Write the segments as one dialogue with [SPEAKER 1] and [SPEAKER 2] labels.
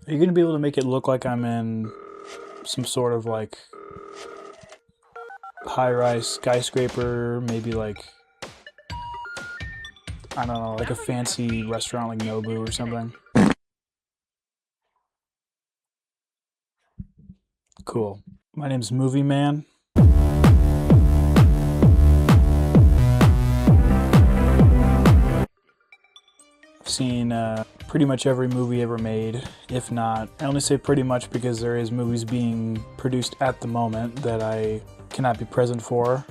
[SPEAKER 1] Are you going to be able to make it look like I'm in some sort of like high-rise skyscraper, maybe like, I don't know, like a fancy restaurant like Nobu or something? Cool. My name's Movie Man. I've seen pretty much every movie ever made, if not. I only say pretty much because there is movies being produced at the moment that I cannot be present for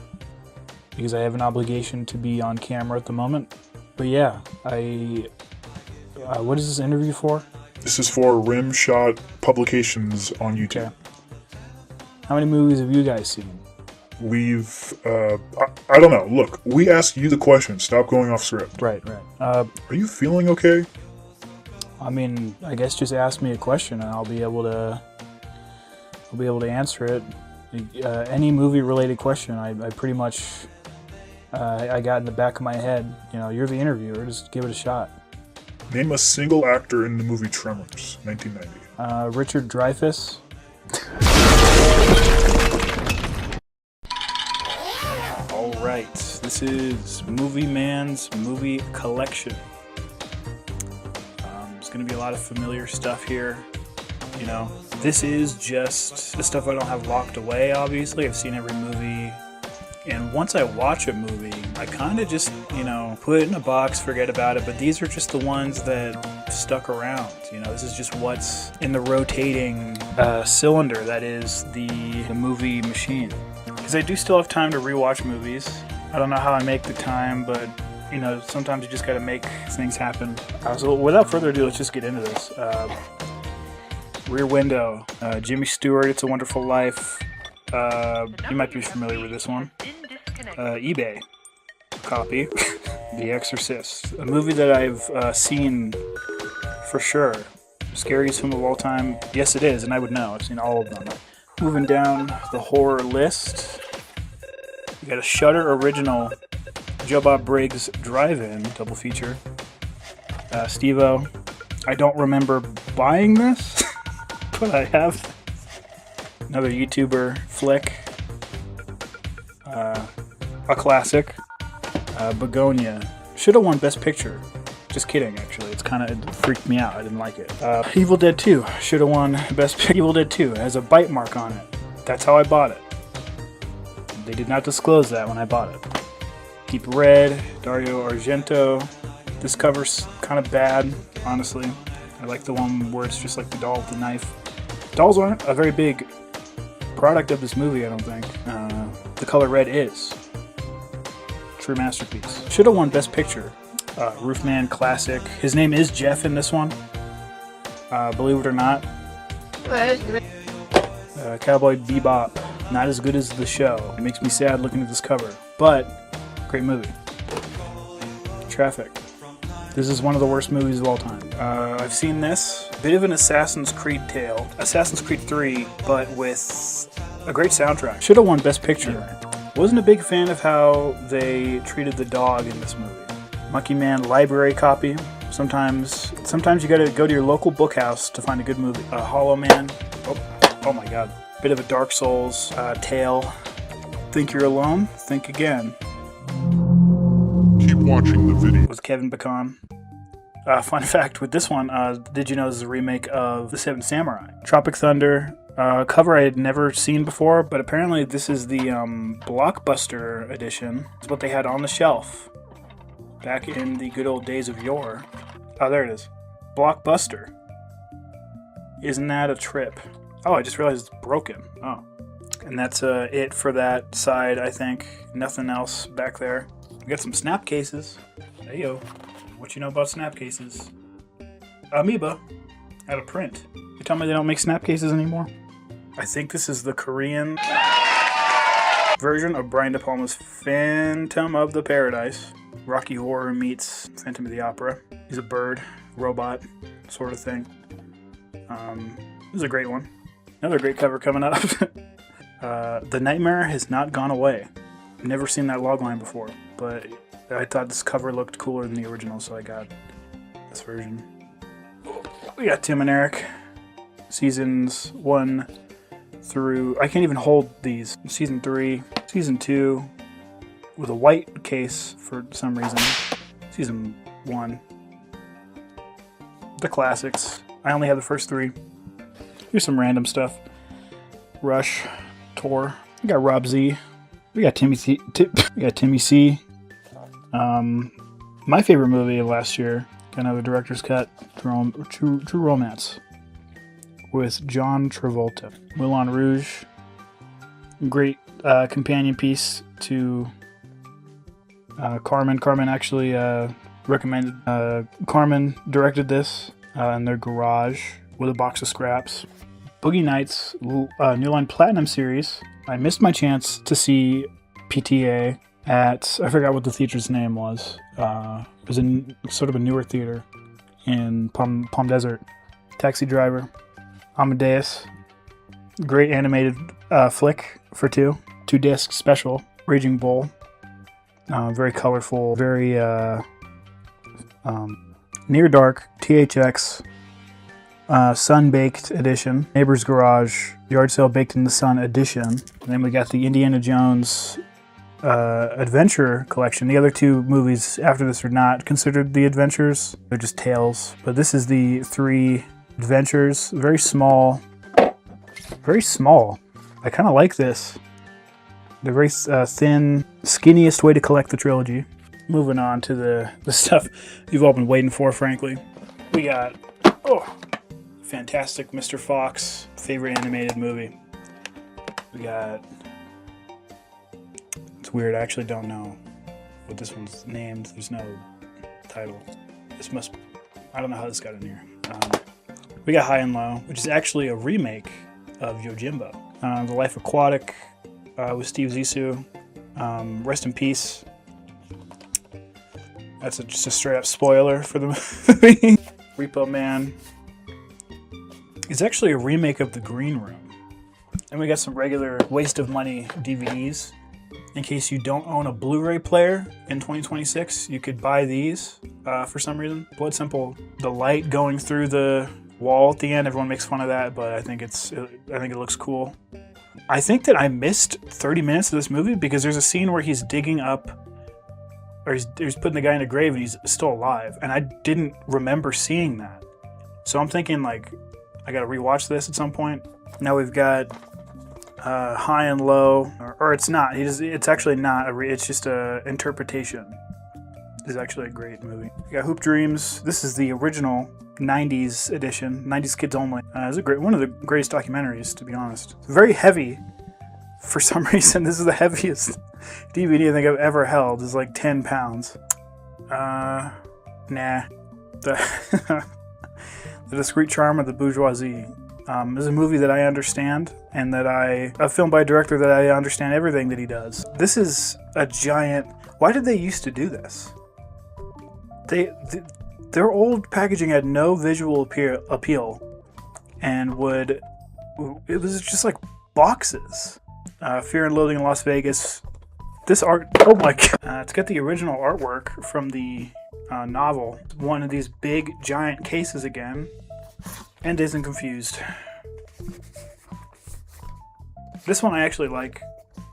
[SPEAKER 1] because I have an obligation to be on camera at the moment. But yeah, what is this interview for?
[SPEAKER 2] This is for Rimshot Publications on YouTube.
[SPEAKER 1] Okay. How many movies have you guys seen?
[SPEAKER 2] I don't know. Look, we asked you the question. Stop going off script.
[SPEAKER 1] Right.
[SPEAKER 2] Are you feeling okay?
[SPEAKER 1] I mean, I guess just ask me a question and I'll be able to answer it. Any movie-related question, I pretty much I got in the back of my head. You know, you're the interviewer. Just give it a shot.
[SPEAKER 2] Name a single actor in the movie Tremors, 1990.
[SPEAKER 1] Richard Dreyfuss. Alright, this is Movie Man's movie collection. There's going to be a lot of familiar stuff here. You know, this is just the stuff I don't have locked away, obviously. I've seen every movie. And once I watch a movie, I kind of just, you know, put it in a box, forget about it. But these are just the ones that stuck around. You know, this is just what's in the rotating cylinder that is the movie machine. Because I do still have time to rewatch movies. I don't know how I make the time, but, you know, sometimes you just got to make things happen. So without further ado, let's just get into this. Rear Window, Jimmy Stewart, It's a Wonderful Life. You might be familiar with this one. eBay copy. The Exorcist, a movie that I've seen for sure. Scariest film of all time. Yes, it is, and I would know. I've seen all of them. Moving down the horror list, we got a Shudder original, Joe Bob Briggs Drive-In double feature. Steve-O, I don't remember buying this, but I have. Another YouTuber flick, a classic, Begonia. Should have won Best Picture. Just kidding, actually. It freaked me out. I didn't like it. Evil Dead 2 should have won Best Picture. Evil Dead 2 has a bite mark on it. That's how I bought it. They did not disclose that when I bought it. Deep Red, Dario Argento. This cover's kind of bad, honestly. I like the one where it's just like the doll with the knife. Dolls aren't a very big product of this movie, I don't think. The color red is. True masterpiece. Should have won Best Picture. Roofman classic. His name is Jeff in this one. Believe it or not. Cowboy Bebop. Not as good as the show. It makes me sad looking at this cover. But, great movie. Traffic. This is one of the worst movies of all time. I've seen this. Bit of an Assassin's Creed tale. Assassin's Creed 3, but with a great soundtrack. Should have won Best Picture. Wasn't a big fan of how they treated the dog in this movie. Monkey Man library copy. Sometimes you gotta go to your local book house to find a good movie. Hollow Man. Oh my god. Bit of a Dark Souls tale. Think You're Alone? Think Again.
[SPEAKER 2] Keep watching the video.
[SPEAKER 1] With Kevin Bacon. Fun fact with this one, did you know this is a remake of The Seven Samurai? Tropic Thunder, cover I had never seen before, but apparently this is the Blockbuster edition. It's what they had on the shelf back in the good old days of yore. Oh, there it is. Blockbuster. Isn't that a trip? Oh, I just realized it's broken. Oh. And that's it for that side, I think. Nothing else back there. We got some snap cases. Hey yo, what you know about snap cases? Amoeba, out of print. You tell me they don't make snap cases anymore? I think this is the Korean version of Brian De Palma's Phantom of the Paradise. Rocky Horror meets Phantom of the Opera. He's a bird, robot, sort of thing. This is a great one. Another great cover coming up. The Nightmare Has Not Gone Away. Never seen that logline before, but I thought this cover looked cooler than the original, so I got this version. We got Tim and Eric. seasons 1 through, I can't even hold these, season 3, season 2, with a white case for some reason, season 1, the classics. I only have the first 3. Here's some random stuff. Rush, Tor. We got Rob Z. We got Timmy C. My favorite movie of last year, kind of a director's cut, True Romance, with John Travolta. Moulin Rouge, great companion piece to Carmen. Carmen actually recommended. Carmen directed this in their garage with a box of scraps. Boogie Nights, New Line Platinum series. I missed my chance to see PTA at, I forgot what the theater's name was. It was sort of a newer theater in Palm Desert. Taxi Driver, Amadeus, great animated flick for 2 disc special. Raging Bull, very colorful, very Near Dark, THX, Sun Baked edition, Neighbor's Garage, Yard Sale Baked in the Sun edition. And then we got the Indiana Jones Adventure collection. The other 2 movies after this are not considered the adventures. They're just tales. But this is the 3 adventures. Very small. Very small. I kind of like this. They're very thin, skinniest way to collect the trilogy. Moving on to the stuff you've all been waiting for, frankly. We got, fantastic Mr. Fox, favorite animated movie. We got, it's weird, I actually don't know what this one's named. There's no title. I don't know how this got in here. We got High and Low, which is actually a remake of Yojimbo. The Life Aquatic with Steve Zissou. Rest in peace. That's just a straight up spoiler for the movie. Repo Man. It's actually a remake of The Green Room. And we got some regular waste of money DVDs. In case you don't own a Blu-ray player in 2026, you could buy these for some reason. Blood Simple, the light going through the wall at the end, everyone makes fun of that, but I think it looks cool. I think that I missed 30 minutes of this movie because there's a scene where he's digging up, or he's putting the guy in a grave and he's still alive, and I didn't remember seeing that. So I'm thinking, like, I gotta rewatch this at some point. Now we've got High and Low, or it's not. It's actually not. It's just a interpretation. It's actually a great movie. We got Hoop Dreams. This is the original 90s edition, 90s kids only. It's one of the greatest documentaries, to be honest. It's very heavy. For some reason, this is the heaviest DVD I think I've ever held. It's like 10 pounds. Nah. The Discreet Charm of the Bourgeoisie is a movie that I understand, and a film by a director that I understand everything that he does. This is a giant... Why did they used to do this? Their old packaging had no visual appeal, and it was just like boxes. Fear and Loathing in Las Vegas. This art, oh my god! It's got the original artwork from the novel. One of these big giant cases again, and Dazed and Confused. This one I actually like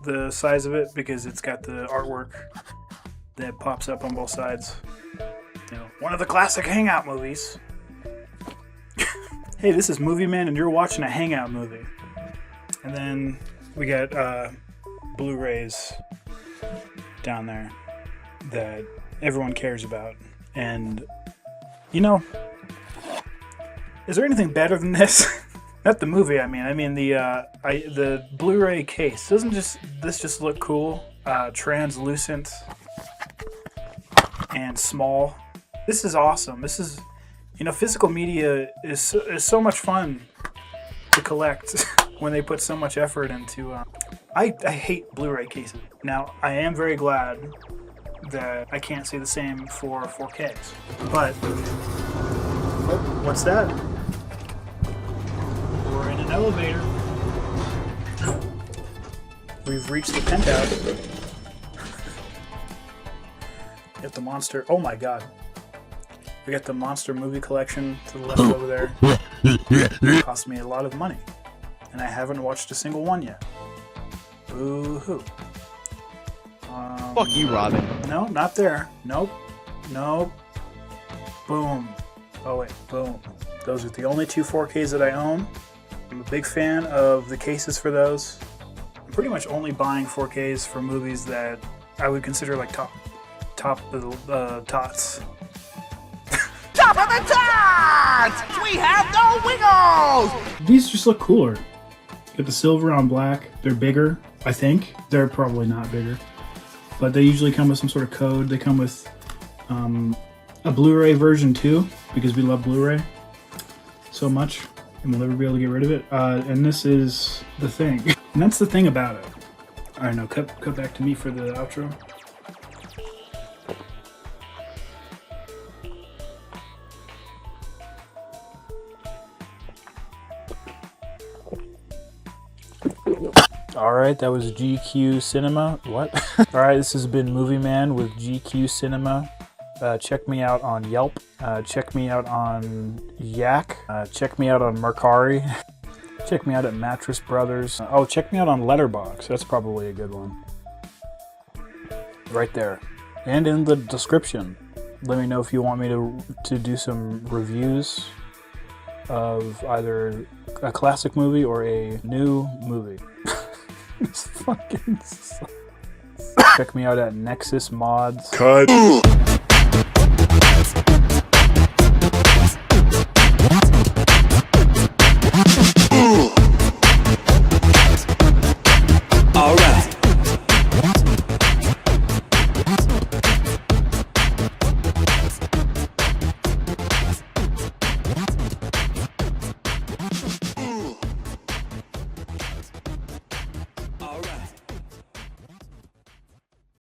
[SPEAKER 1] the size of it because it's got the artwork that pops up on both sides. You know, one of the classic Hangout movies. Hey, this is Movie Man, and you're watching a Hangout movie. And then we got Blu-rays down there that everyone cares about. And, you know, is there anything better than this? Not the movie, I mean the Blu-ray case. Doesn't this just look cool? Translucent and small. This is awesome. This is, physical media is so much fun to collect when they put so much effort into. I hate Blu-ray cases. Now, I am very glad that I can't say the same for 4Ks. But, what's that? We're in an elevator. We've reached the penthouse. Get the monster. Oh my god. We got the Monster Movie Collection to the left over there. It cost me a lot of money. And I haven't watched a single one yet. Boo-hoo.
[SPEAKER 3] Fuck you, Robin.
[SPEAKER 1] No, not there. Nope. Nope. Boom. Oh wait, boom. Those are the only two 4Ks that I own. I'm a big fan of the cases for those. I'm pretty much only buying 4Ks for movies that I would consider like top of the tots.
[SPEAKER 3] Top of the tots! We have no wiggles!
[SPEAKER 1] These just look cooler. Got the silver on black. They're bigger, I think. They're probably not bigger. But they usually come with some sort of code. They come with a Blu-ray version too, because we love Blu-ray so much, and we'll never be able to get rid of it. And this is the thing. And that's the thing about it. Alright, now cut back to me for the outro. Alright, that was GQ Cinema. What? Alright, this has been Movie Man with GQ Cinema. Check me out on Yelp. Check me out on Yak. Check me out on Mercari. Check me out at Mattress Brothers. Oh, check me out on Letterboxd. That's probably a good one. Right there. And in the description. Let me know if you want me to do some reviews of either a classic movie or a new movie. It's fucking sucks. Check me out at Nexus Mods.
[SPEAKER 2] Cut.